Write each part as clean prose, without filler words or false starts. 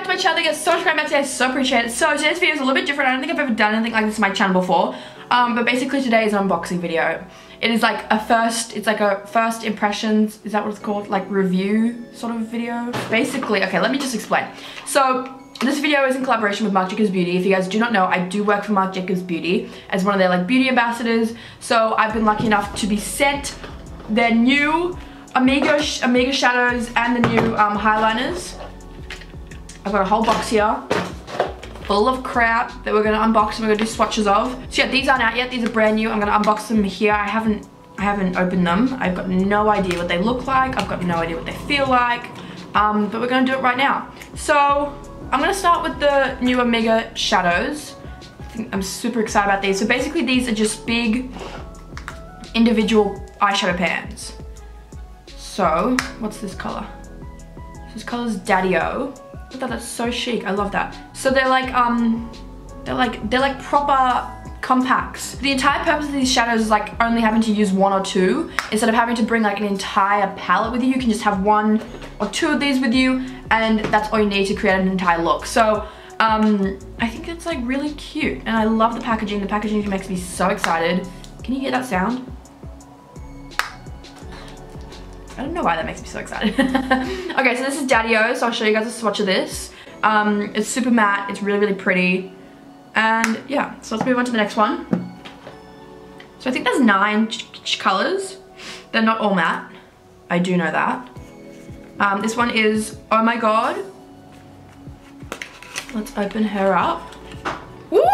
to my channel. Thank you so much for coming back today. I so appreciate it. So today's video is a little bit different. I don't think I've ever done anything like this on my channel before. But basically today is an unboxing video. It is like it's like a first impressions, is that what it's called? Like review sort of video. Basically, okay, let me just explain. So this video is in collaboration with Marc Jacobs Beauty. If you guys do not know, I do work for Marc Jacobs Beauty as one of their like beauty ambassadors. So I've been lucky enough to be sent their new Omega shadows and the new highliners. I've got a whole box here full of crap that we're gonna unbox and we're gonna do swatches of. So yeah, these aren't out yet. These are brand new. I'm gonna unbox them here. I haven't opened them. I've got no idea what they look like. I've got no idea what they feel like. But we're gonna do it right now. So I'm gonna start with the new Omega shadows. I'm super excited about these. So basically these are just big individual eyeshadow pans. So what's this color? This color's Daddy-O. I thought that's so chic. I love that. So they're like proper compacts. The entire purpose of these shadows is like only having to use one or two. Instead of having to bring like an entire palette with you, you can just have one or two of these with you, and that's all you need to create an entire look. So I think it's like really cute, and I love the packaging. The packaging makes me so excited. Can you hear that sound? I don't know why that makes me so excited. Okay, so this is Daddy-O, so I'll show you guys a swatch of this. It's super matte, it's really, really pretty. And yeah, so let's move on to the next one. So I think there's 9 colors. They're not all matte. I do know that. This one is Oh My God. Let's open her up. Woo!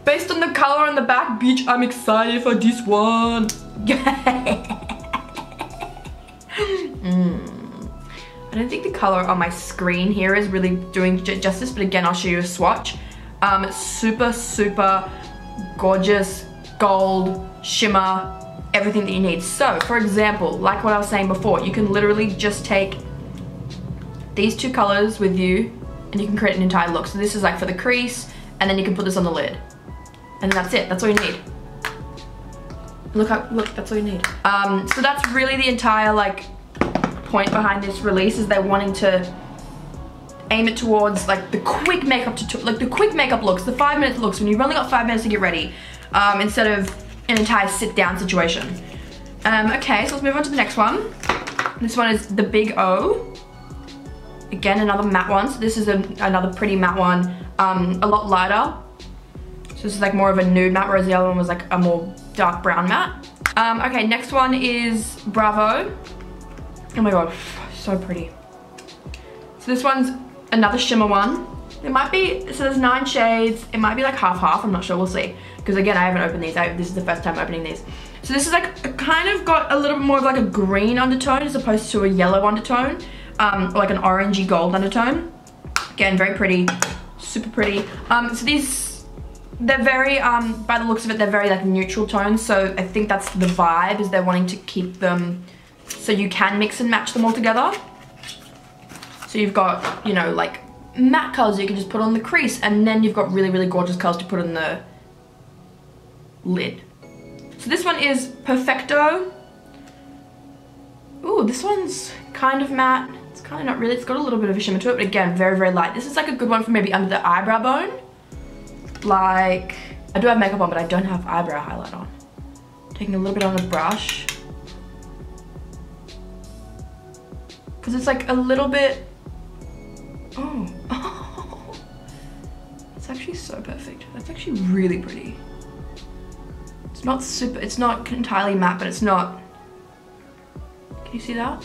Based on the color on the back, bitch, I'm excited for this one. I don't think the color on my screen here is really doing justice, but again, I'll show you a swatch. Super, super gorgeous gold, shimmer, everything that you need. So, for example, like what I was saying before, you can literally just take these 2 colors with you and you can create an entire look. So this is like for the crease, and then you can put this on the lid. And that's it, that's all you need. Look, that's all you need. So that's really the entire like point behind this release, is they're wanting to aim it towards like the quick makeup looks, the 5-minute looks when you've only got 5 minutes to get ready, instead of an entire sit down situation. Okay, so let's move on to the next one. This one is the Big O. Again, another matte one. So this is another pretty matte one, a lot lighter. So this is like more of a nude matte, whereas the other one was like a more dark brown matte. Okay, next one is Bravo. Oh my god, so pretty. So this one's another shimmer one. It might be, so there's 9 shades. It might be like half-half, I'm not sure, we'll see. Because again, I haven't opened these. This is the first time opening these. So this is like, kind of got a little bit more of like a green undertone as opposed to a yellow undertone. Or like an orangey gold undertone. Again, very pretty, super pretty. So these, they're very, by the looks of it, they're very like neutral tones. So I think that's the vibe, is they're wanting to keep them so you can mix and match them all together. So you've got, you know, like matte colors you can just put on the crease, and then you've got really, really gorgeous colors to put on the lid. So this one is Perfecto. Ooh, this one's kind of matte. It's kind of not really, it's got a little bit of a shimmer to it, but again, very, very light. This is like a good one for maybe under the eyebrow bone. Like, I do have makeup on, but I don't have eyebrow highlight on. Taking a little bit on a brush. Because it's like a little bit, oh, it's actually so perfect. That's actually really pretty. It's not super, it's not entirely matte, but it's not, can you see that?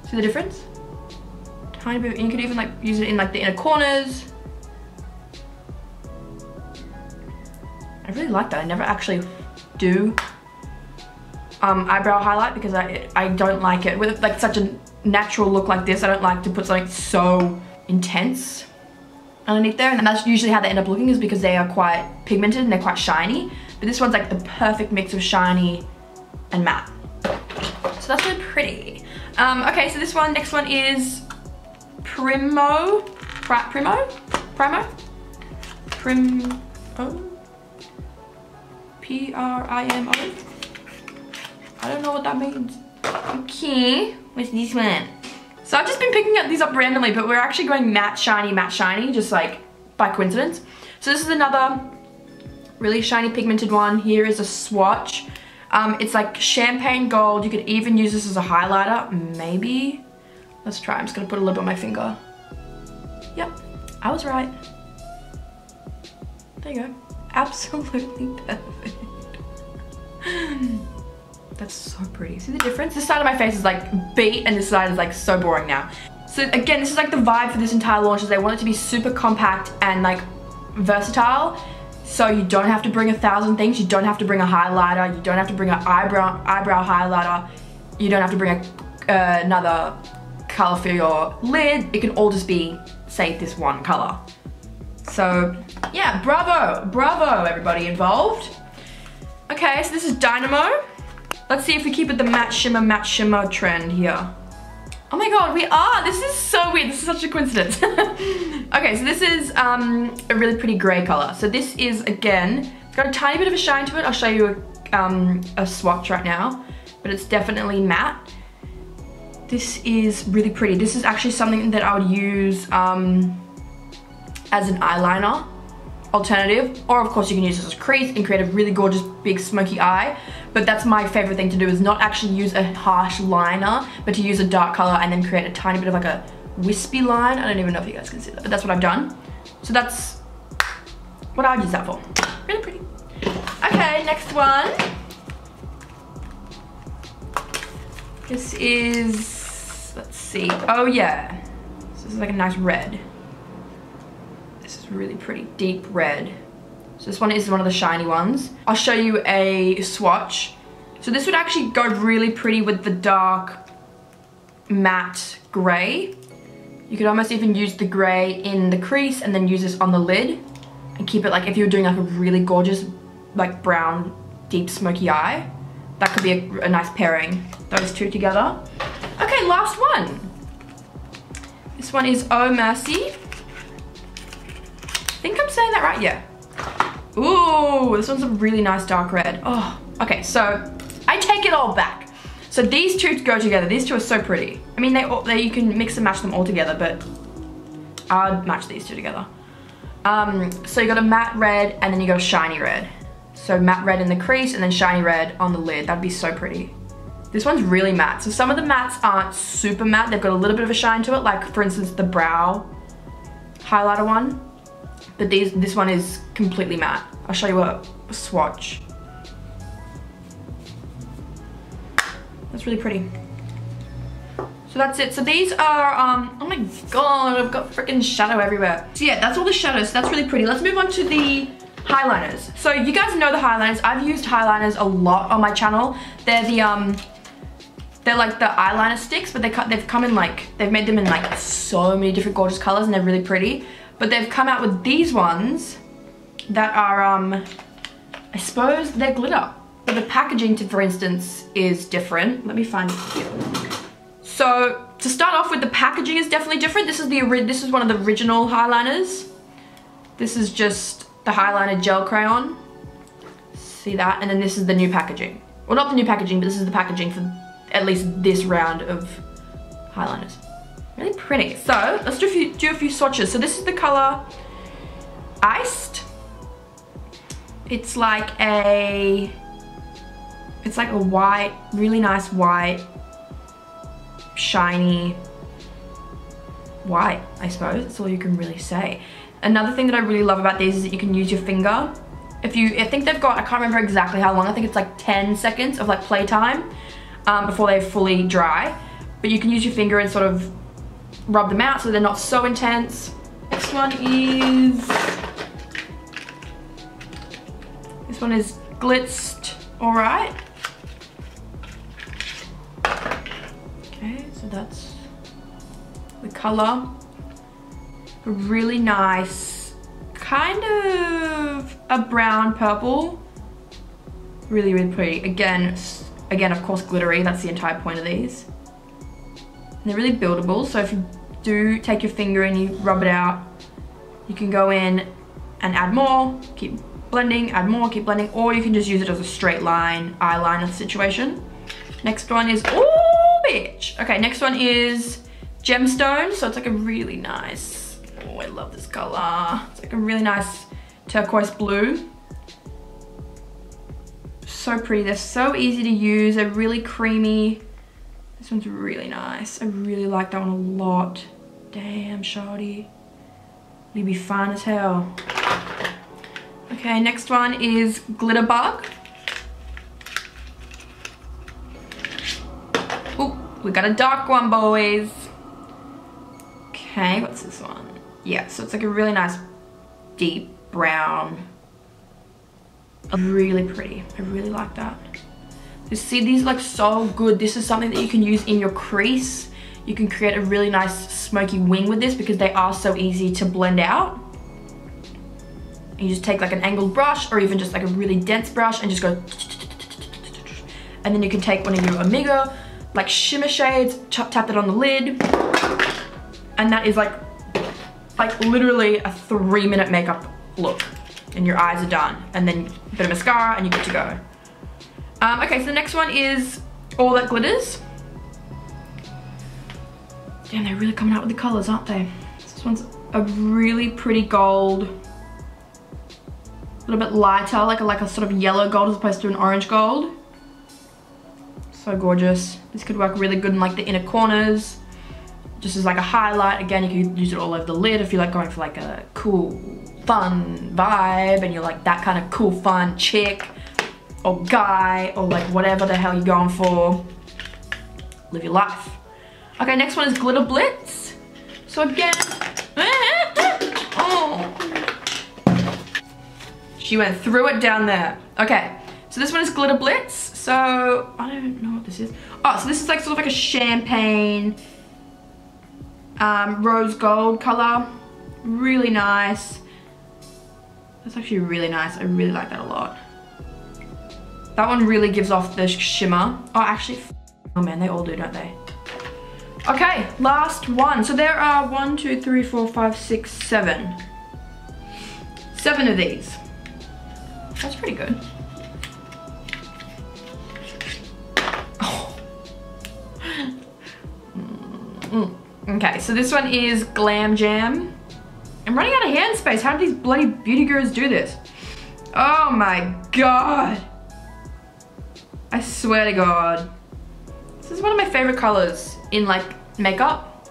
See the difference? Tiny bit, you could even like use it in like the inner corners. I really like that. I never actually do eyebrow highlight because I don't like it. With like such a natural look like this, I don't like to put something so intense underneath there, and that's usually how they end up looking, is because they are quite pigmented and they're quite shiny. But this one's like the perfect mix of shiny and matte. So that's really pretty. Okay, so this one, next one is Primo? P-R-I-M-O? I don't know what that means. Okay, What's this one? So I've just been picking these up randomly, but we're actually going matte, shiny, just like by coincidence. So this is another really shiny pigmented one. Here is a swatch. It's like champagne gold. You could even use this as a highlighter, maybe. Let's try. I'm just gonna put a little bit on my finger. Yep, I was right. There you go. Absolutely perfect. That's so pretty. See the difference? This side of my face is like beat and this side is like so boring now. So again, this is like the vibe for this entire launch is they want it to be super compact and like versatile. So you don't have to bring 1,000 things. You don't have to bring a highlighter. You don't have to bring an eyebrow highlighter. You don't have to bring another color for your lid. It can all just be, say, this one color. So yeah, bravo everybody involved. Okay, so this is Dynamo. Let's see if we keep it the matte shimmer trend here. Oh my god, we are! This is so weird, this is such a coincidence. Okay, so this is a really pretty grey colour. So this is, again, it's got a tiny bit of a shine to it. I'll show you a swatch right now, but it's definitely matte. This is really pretty. This is actually something that I would use as an eyeliner alternative, or of course you can use this as a crease and create a really gorgeous big smoky eye, but that's my favorite thing to do, is not actually use a harsh liner, but to use a dark color and then create a tiny bit of like a wispy line. I don't even know if you guys can see that, but that's what I've done. So that's what I would use that for. Really pretty. Okay, next one. This is, let's see, oh yeah, so this is like a nice red. This is really pretty, deep red. So this one is one of the shiny ones. I'll show you a swatch. So this would actually go really pretty with the dark matte gray. You could almost even use the gray in the crease and then use this on the lid and keep it like, if you were doing like a really gorgeous like brown deep smoky eye, that could be a nice pairing, those two together. Okay, last one. This one is Oh Mercy. I think I'm saying that right, yeah. Ooh, this one's a really nice dark red. Oh, okay, so I take it all back. So these two go together. These two are so pretty. I mean, you can mix and match them all together, but I'd match these two together. So you got a matte red and then you got a shiny red. So matte red in the crease and then shiny red on the lid. That'd be so pretty. This one's really matte. So some of the mattes aren't super matte. They've got a little bit of a shine to it, like for instance, the brow highlighter one. But this one is completely matte. I'll show you a swatch. That's really pretty. So that's it. So these are, oh my god, I've got freaking shadow everywhere. So yeah, that's all the shadows. So that's really pretty. Let's move on to the highliners. So you guys know the highliners. I've used highliners a lot on my channel. They're the, they're like the eyeliner sticks, but they've come in like, they've made them in like so many different gorgeous colors and they're really pretty. But they've come out with these ones that are, I suppose they're glitter. But the packaging, for instance, is different. Let me find it here. So to start off with, the packaging is definitely different. This is one of the original highliners. This is just the highliner gel crayon. See that? And then this is the new packaging. Well, not the new packaging, but this is the packaging for at least this round of highliners. Really pretty. So let's do a few swatches. So this is the color Iced. It's like a white, really nice white, shiny white, I suppose. That's all you can really say. Another thing that I really love about these is that you can use your finger. I think they've got, I can't remember exactly how long, I think it's like 10 seconds of like playtime before they fully dry. But you can use your finger and sort of rub them out so they're not so intense. This one is Glitzed Alright. Okay, so that's the color. A really nice, kind of a brown purple. Really, really pretty. Again, of course, glittery. That's the entire point of these. And they're really buildable, so if you do take your finger and you rub it out, you can go in and add more, keep blending, add more, keep blending, or you can just use it as a straight line eyeliner situation. Next one is, oh bitch. Okay, next one is Gemstone. So it's like a really nice, oh, I love this color. It's like a really nice turquoise blue. So pretty, they're so easy to use. They're really creamy. This one's really nice. I really like that one a lot. Damn, shawty. You'd be fine as hell. Okay, next one is Glitterbug. Oh, we got a dark one, boys. Okay, what's this one? Yeah, so it's like a really nice deep brown. Really pretty. I really like that. You see, these are like so good. This is something that you can use in your crease. You can create a really nice smoky wing with this because they are so easy to blend out. You just take like an angled brush or even just like a really dense brush and just go, and then you can take one of your Omega like shimmer shades, tap it on the lid, and that is like literally a 3-minute makeup look, and your eyes are done, and then a bit of mascara and you're good to go. Okay, so the next one is All That Glitters. Damn, they're really coming out with the colors, aren't they? This one's a really pretty gold, a little bit lighter, like a sort of yellow gold as opposed to an orange gold. So gorgeous. This could work really good in like the inner corners, just as like a highlight. Again, you could use it all over the lid if you like going for like a cool, fun vibe and you're like that kind of cool, fun chick or guy or like whatever the hell you're going for. Live your life. Okay, next one is Glitter Blitz. So again, oh, she went through it down there. Okay, so this one is Glitter Blitz. So I don't know what this is. Oh, so this is like sort of like a champagne rose gold color. Really nice. That's actually really nice. I really like that a lot. That one really gives off the shimmer. Oh, actually, oh man, they all do, don't they? Okay, last one. So there are 1, 2, 3, 4, 5, 6, 7. 7 of these. That's pretty good. Oh. Okay, so this one is Glam Jam. I'm running out of hand space. How do these bloody beauty gurus do this? Oh my god. I swear to god. This is one of my favorite colors in like makeup.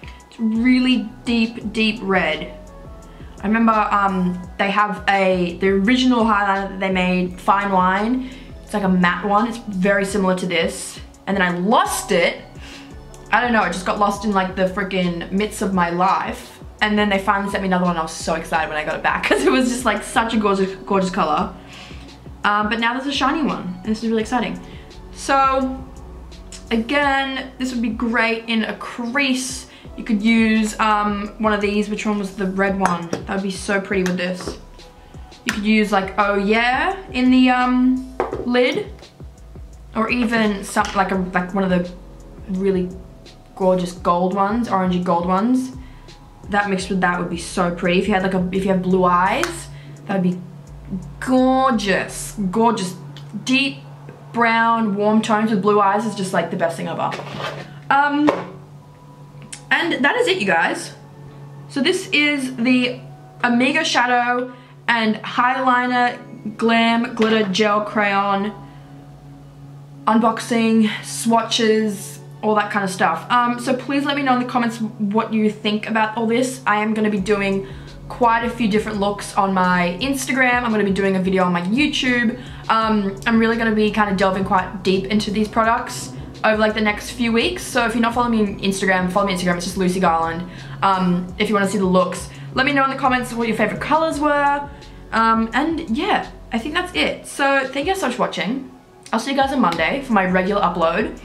It's really deep, deep red. I remember they have the original highlighter that they made, Fine Wine. It's like a matte one. It's very similar to this. And then I lost it. I don't know, it just got lost in like the freaking midst of my life. And then they finally sent me another one. I was so excited when I got it back because it was just like such a gorgeous, gorgeous color. But now there's a shiny one and this is really exciting. So again, this would be great in a crease. You could use one of these. Which one was the red one? That would be so pretty with this. You could use like Oh Yeah in the lid, or even something like one of the really gorgeous gold ones, orangey gold ones. That mixed with that would be so pretty. If you had like if you have blue eyes, that would be gorgeous, gorgeous. Deep brown, warm tones with blue eyes is just like the best thing ever. And that is it, you guys. So this is the Omega Shadow and Highliner Glam Glitter Gel Crayon unboxing, swatches, all that kind of stuff. So please let me know in the comments what you think about all this. I am going to be doing quite a few different looks on my Instagram. I'm going to be doing a video on my YouTube. I'm really going to be kind of delving quite deep into these products over like the next few weeks. So if you're not following me on Instagram, follow me on Instagram. It's just Lucy Garland. If you want to see the looks, let me know in the comments what your favorite colors were. And yeah, I think that's it. So thank you guys so much for watching. I'll see you guys on Monday for my regular upload.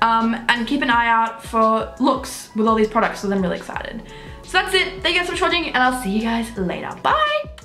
And keep an eye out for looks with all these products because I'm really excited. So that's it. Thank you guys so much for watching and I'll see you guys later. Bye!